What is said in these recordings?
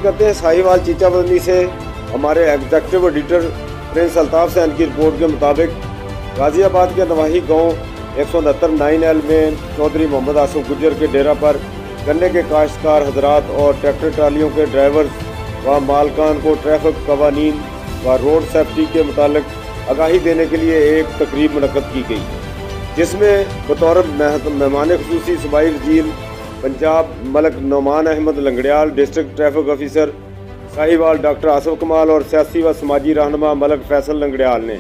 करते हैं साहिवाल चीचा बदनी से। हमारे executive editor Prince Altaf Sain की रिपोर्ट के मुताबिक गाज़ियाबाद के नवाही गांव 169 9L में चौधरी मोहम्मद आसिफ गुजर के डेरा पर गन्ने के काश्तकार हजरात और ट्रैक्टर ट्रालियों के ड्राइवर्स व मालकान को ट्रैफिक कवानीन व रोड सेफ्टी के मुतालिक आगाही देने के लिए एक तकरीब मुनक्कद की गई, जिसमें बतौर मेहमान खुसूसी सूबाई वज़ीर Punjab Malik Nauman Ahmad Langrial, district traffic officer Sahiwal doctor Asif Kamal और सियासी व समाजी रहनुमा मलक फैसल लंगड़ियाल ने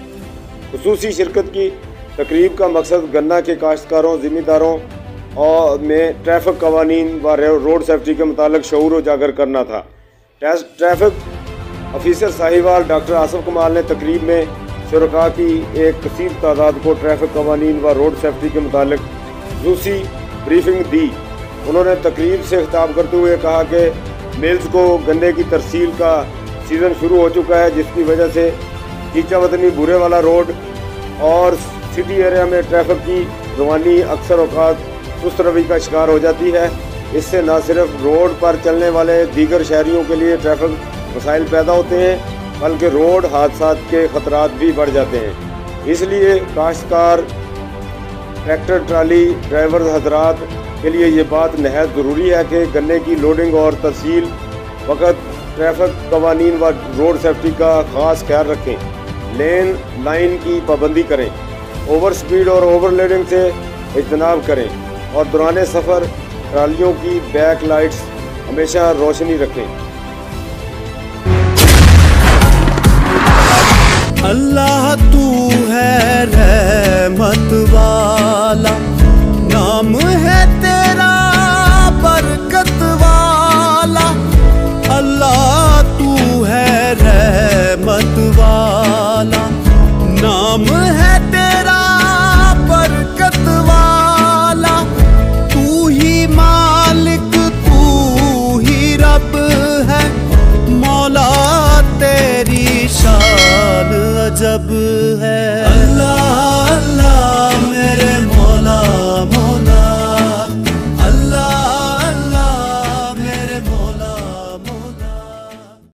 खुसूसी शिरकत की। तकरीब का मकसद गन्ना के काश्तकारों, ज़िम्मेदारों और में ट्रैफिक कवानीन व रोड सेफ्टी के मुतालिक शऊर उजागर करना था। Traffic officer Sahiwal doctor Asif कमाल ने तकरीब में शुरका की एक कसीर तादाद को ट्रैफिक कवानीन व रोड सेफ्टी के मुतालिक खुसूसी ब्रीफिंग दी। उन्होंने तकरीब से खिताब करते हुए कहा कि मिल्स को गन्ने की तरसील का सीज़न शुरू हो चुका है, जिसकी वजह से चीचा वतनी बुरे वाला रोड और सिटी एरिया में ट्रैफिक की रवानी अक्सर औकात सुस्त रवि का शिकार हो जाती है। इससे न सिर्फ रोड पर चलने वाले दीगर शहरियों के लिए ट्रैफिक मसाइल पैदा होते हैं, बल्कि रोड हादसात के ख़तरात भी बढ़ जाते हैं। इसलिए काश्तकार, ट्रैक्टर ट्राली ड्राइवर हजरात के लिए ये बात नहायत ज़रूरी है कि गन्ने की लोडिंग और तरसील वक़्त ट्रैफिक कवानीन व रोड सेफ्टी का ख़ास ख्याल रखें, लेन लाइन की पाबंदी करें, ओवर स्पीड और ओवरलोडिंग से इज्तनाब करें और दौरान सफ़र ट्रालियों की बैक लाइट्स हमेशा रोशनी रखें। अल्लाह